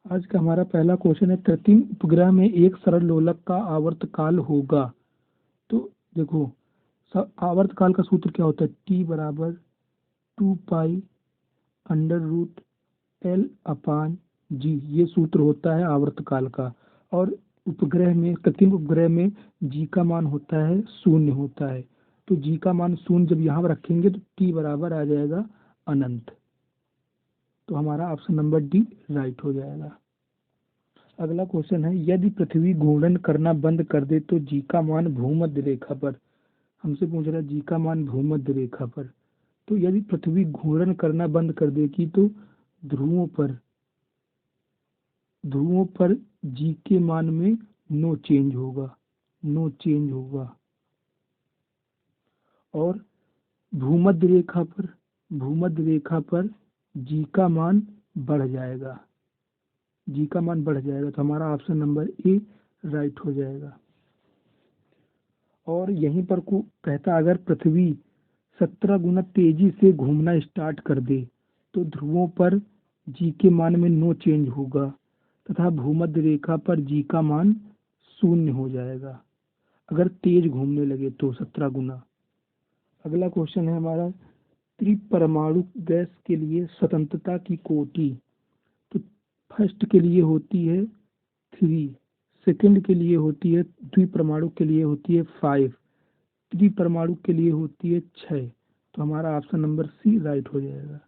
आज का हमारा पहला क्वेश्चन है, कृत्रिम उपग्रह में एक सरल लोलक का आवर्तकाल होगा। तो देखो, आवर्तकाल का सूत्र क्या होता है? टी बराबर 2 पाई अंडर रूट एल अपान जी, ये सूत्र होता है आवर्तकाल का। और उपग्रह में, कृत्रिम उपग्रह में जी का मान होता है, शून्य होता है। तो जी का मान शून्य जब यहाँ रखेंगे तो टी बराबर आ जाएगा अनंत। तो हमारा ऑप्शन नंबर डी राइट हो जाएगा। अगला क्वेश्चन है, यदि पृथ्वी घूर्णन करना बंद कर दे तो जी का मान भूमध्य रेखा पर, हमसे पूछ रहा है जी का मान भूमध्य रेखा पर। तो यदि पृथ्वी घूर्णन करना बंद कर देगी तो ध्रुवों पर ध्रुवों पर जी के मान में नो चेंज होगा, नो चेंज होगा। और भूमध्य रेखा पर, भूमध्य रेखा पर जी का मान बढ़ जाएगा, जी का मान बढ़ जाएगा। तो हमारा ऑप्शन नंबर ए राइट हो जाएगा। और यहीं पर को कहता, अगर पृथ्वी 17 गुना तेजी से घूमना स्टार्ट कर दे तो ध्रुवों पर जी के मान में नो चेंज होगा तथा भूमध्य रेखा पर जी का मान शून्य हो जाएगा, अगर तेज घूमने लगे तो 17 गुना। अगला क्वेश्चन है हमारा, त्रिपरमाणु गैस के लिए स्वतंत्रता की कोटि। तो फर्स्ट के लिए होती है 3, सेकंड के लिए होती है, द्विपरमाणु के लिए होती है 5, त्रिपरमाणु के लिए होती है 6। तो हमारा ऑप्शन नंबर सी राइट हो जाएगा।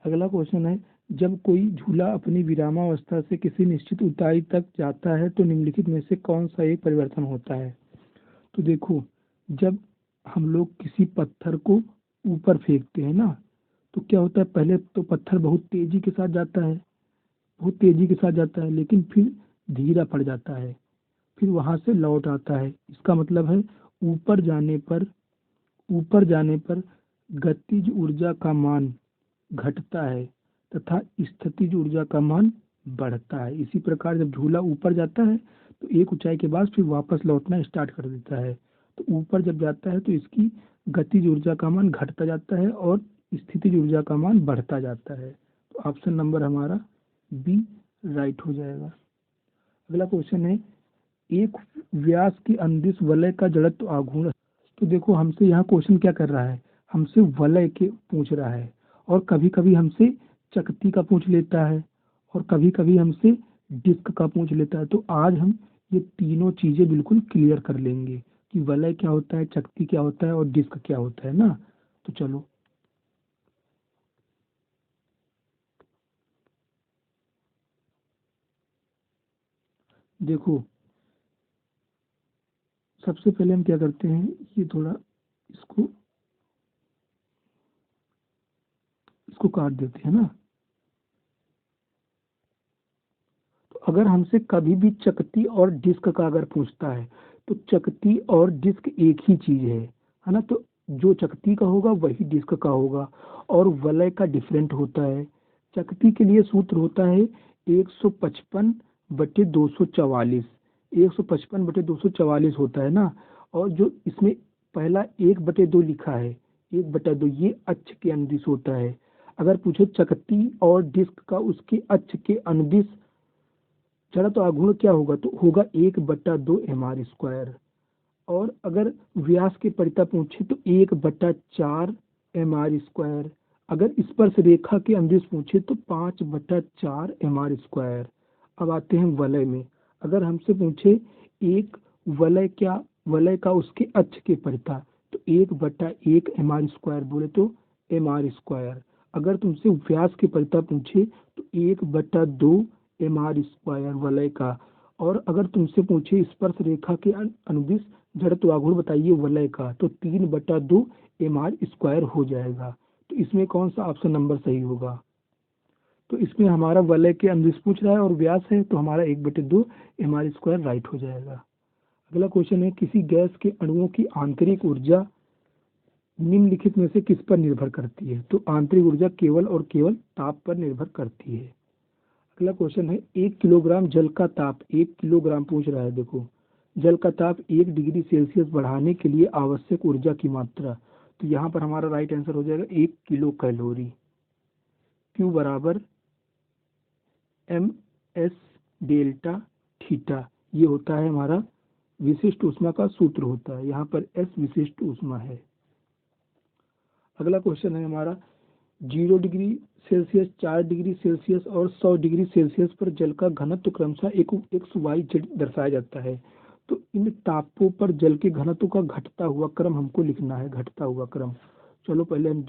अगला क्वेश्चन है, जब कोई झूला अपनी विरामावस्था से किसी निश्चित ऊंचाई तक जाता है तो निम्नलिखित में से कौन सा एक परिवर्तन होता है? तो देखो, जब हम लोग किसी पत्थर को ऊपर फेंकते हैं ना, तो क्या होता है, पहले तो पत्थर बहुत तेजी के साथ जाता है, बहुत तेजी के साथ जाता है, लेकिन फिर धीरा पड़ जाता है, फिर वहां से लौट आता है। इसका मतलब है ऊपर जाने पर, ऊपर जाने पर गतिज ऊर्जा का मान घटता है तथा स्थितिज ऊर्जा का मान बढ़ता है। इसी प्रकार जब झूला ऊपर जाता है तो एक ऊंचाई के बाद फिर वापस लौटना स्टार्ट कर देता है। तो ऊपर जब जाता है तो इसकी गतिज ऊर्जा का मान घटता जाता है और स्थितिज ऊर्जा का मान बढ़ता जाता है। तो ऑप्शन नंबर हमारा बी राइट हो जाएगा। अगला क्वेश्चन है, एक व्यास की अंदिश वलय का जड़त्व आघूर्ण। तो देखो, हमसे यहाँ क्वेश्चन क्या कर रहा है, हमसे वलय के पूछ रहा है, और कभी कभी हमसे चकती का पूछ लेता है, और कभी कभी हमसे डिस्क का पूछ लेता है। तो आज हम ये तीनों चीजें बिल्कुल क्लियर कर लेंगे कि वलय क्या होता है, चकती क्या होता है और डिस्क क्या होता है ना। तो चलो, देखो, सबसे पहले हम क्या करते हैं, ये थोड़ा इसको इसको काट देते हैं ना। तो अगर हमसे कभी भी चकती और डिस्क का अगर पूछता है तो चकती और डिस्क एक ही चीज है ना। तो जो चकती का होगा वही डिस्क का होगा, और वलय का डिफरेंट होता है। चकती के लिए सूत्र होता है 155/244, 155/244 होता है ना। और जो इसमें पहला 1/2 लिखा है, 1/2 ये अक्ष के अनुदिश होता है। अगर पूछे चकती और डिस्क का उसके अक्ष के अनुदिश जरा तो आघूर्ण क्या होगा, तो होगा 1/2 mr²। और अगर व्यास के परिता पूछे तो 1/4 mr²। अगर स्पर्श रेखा के अनुदिश पूछे तो 5/4 mr²। अब आते हैं वलय में। अगर हमसे पूछे एक वलय क्या, वलय का उसके अक्ष के परिता, तो 1/1 mr² बोले तो mr²। अगर तुमसे व्यास के परिता पूछे तो 1/2 mr² वलय का। और अगर तुमसे पूछे स्पर्श रेखा के अनुदिश जड़त्व आघूर्ण बताइए वलय का, तो 3/2 mr² हो जाएगा। तो इसमें कौन सा ऑप्शन नंबर सही होगा? तो इसमें हमारा वलय के अनुदिश पूछ रहा है और व्यास है, तो हमारा 1/2 mr² राइट हो जाएगा। अगला क्वेश्चन है, किसी गैस के अणुओं की आंतरिक ऊर्जा निम्नलिखित में से किस पर निर्भर करती है? तो आंतरिक ऊर्जा केवल और केवल ताप पर निर्भर करती है। अगला क्वेश्चन है, 1 किलोग्राम जल का ताप, 1 किलोग्राम पूछ रहा है। देखो, जल का ताप 1 डिग्री सेल्सियस बढ़ाने के लिए आवश्यक ऊर्जा की मात्रा। तो यहाँ पर हमारा राइट आंसर हो जाएगा 1 किलो कैलोरी। Q बराबर एस डेल्टा थीटा, ये होता है हमारा विशिष्ट ऊष्मा का सूत्र होता है। यहाँ पर एस विशिष्ट ऊष्मा है। अगला क्वेश्चन है हमारा 0 डिग्री सेल्सियस, 4 डिग्री सेल्सियस और 100 डिग्री सेल्सियस पर जल का घनत्व क्रमशः एक्स वाई जेड दर्शाया जाता है। तो इन तापों पर जल के घनत्व का घटता हुआ क्रम हमको लिखना है, घटता हुआ क्रम। चलो पहले हम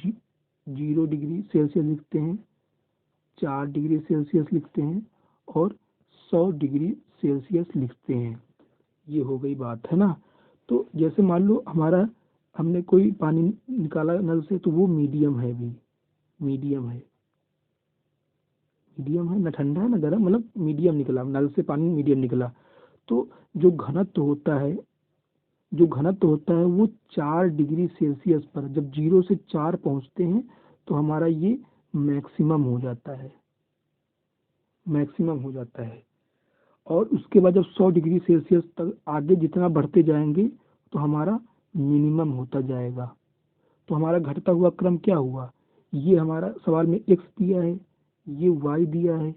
0 डिग्री सेल्सियस लिखते हैं, 4 डिग्री सेल्सियस लिखते हैं और 100 डिग्री सेल्सियस लिखते हैं। ये हो गई बात, है ना। तो जैसे मान लो हमारा हमने कोई पानी निकाला नल से, तो वो मीडियम है, भी मीडियम है, मीडियम है, ना ठंडा है ना गर्म, मतलब मीडियम निकला, नल से पानी मीडियम निकला। तो जो घनत्व होता है, जो घनत्व होता है वो 4 डिग्री सेल्सियस पर जब 0 से 4 पहुंचते हैं तो हमारा ये मैक्सिमम हो जाता है, मैक्सिमम हो जाता है। और उसके बाद जब 100 डिग्री सेल्सियस तक आगे जितना बढ़ते जाएंगे तो हमारा मिनिमम होता जाएगा। तो हमारा घटता हुआ क्रम क्या हुआ, ये हमारा सवाल में एक्स दिया है, ये वाई दिया है,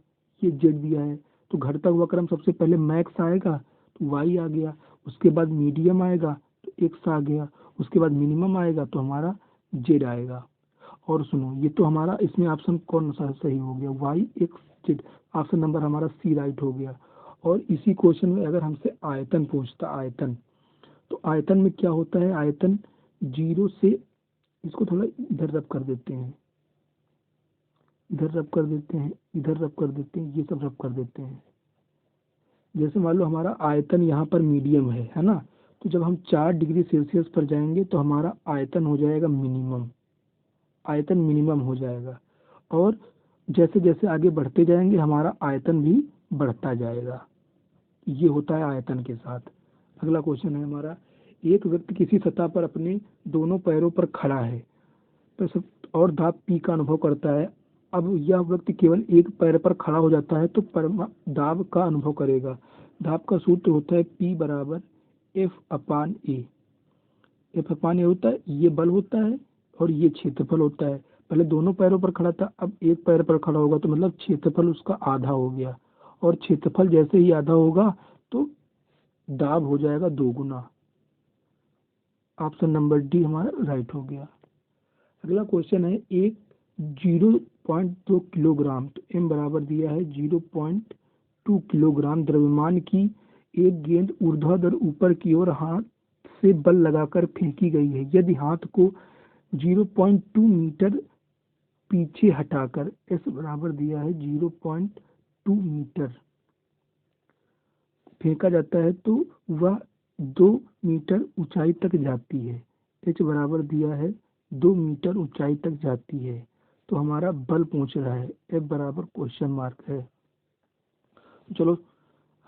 ये जेड दिया है। तो घटता हुआ क्रम सबसे पहले मैक्स आएगा तो वाई आ गया, उसके बाद मीडियम आएगा तो एक्स आ गया, उसके बाद मिनिमम आएगा तो हमारा जेड आएगा। और सुनो, ये तो हमारा इसमें ऑप्शन कौन सा सही हो गया, Y X Z, option number हमारा सी राइट हो गया। और इसी क्वेश्चन में अगर हमसे आयतन पूछता, आयतन, तो आयतन में क्या होता है, आयतन 0 से, इसको थोड़ा इधर रब कर देते हैं, इधर रब कर देते हैं, इधर रब कर देते हैं, ये सब रब कर देते हैं। जैसे मान लो हमारा आयतन यहाँ पर मीडियम है ना। तो जब हम 4 डिग्री सेल्सियस पर जाएंगे तो हमारा आयतन हो जाएगा मिनिमम, आयतन मिनिमम हो जाएगा। और जैसे जैसे आगे बढ़ते जाएंगे हमारा आयतन भी बढ़ता जाएगा। ये होता है आयतन के साथ। अगला क्वेश्चन है हमारा, एक व्यक्ति किसी सतह पर अपने दोनों पैरों पर खड़ा है और दाब पी का अनुभव करता है। अब यह व्यक्ति केवल एक पैर पर खड़ा हो जाता है तो दाब का अनुभव करेगा। दाब का सूत्र होता है P बराबर एफ अपान ए। एफ अपान ए होता है, ये बल होता है और ये क्षेत्रफल होता है। पहले दोनों पैरों पर खड़ा था, अब एक पैर पर खड़ा होगा तो मतलब क्षेत्रफल उसका आधा हो गया, और क्षेत्रफल जैसे ही आधा होगा तो दाब हो जाएगा 2 गुना। ऑप्शन नंबर डी हमारा राइट हो गया। अगला क्वेश्चन है, एक 0.2 किलोग्राम, तो एम बराबर दिया है 0.2 किलोग्राम द्रव्यमान की एक गेंद ऊर्ध्वाधर ऊपर की ओर हाथ से बल लगाकर फेंकी गई है। यदि हाथ को 0.2 मीटर पीछे हटाकर, एस बराबर दिया है 0.2 मीटर फेंका जाता है तो वह 2 मीटर ऊंचाई तक जाती है। एच बराबर दिया है 2 मीटर ऊंचाई तक जाती है। तो हमारा बल पूछ रहा है, एफ बराबर क्वेश्चन मार्क है। चलो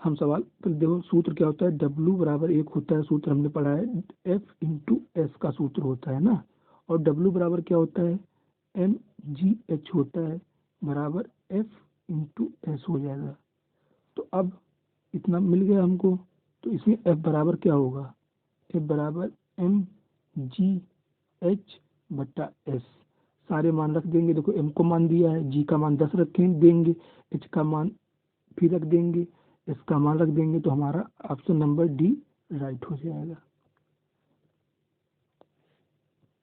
हम सवाल तो देखो, सूत्र क्या होता है, डब्ल्यू बराबर एक होता है, सूत्र हमने पढ़ा है, एफ इंटू एस का सूत्र होता है ना। और डब्ल्यू बराबर क्या होता है, एम जी एच होता है, बराबर एफ इंटू एस हो जाएगा। तो अब इतना मिल गया हमको, तो इसमें एफ बराबर क्या होगा, एफ बराबर एम जी एच बट्टा एस। सारे मान रख देंगे, देखो एम को मान दिया है, जी का मान 10 रखें देंगे, एच का मान फिर रख देंगे, एस का मान रख देंगे, तो हमारा ऑप्शन नंबर डी राइट हो जाएगा।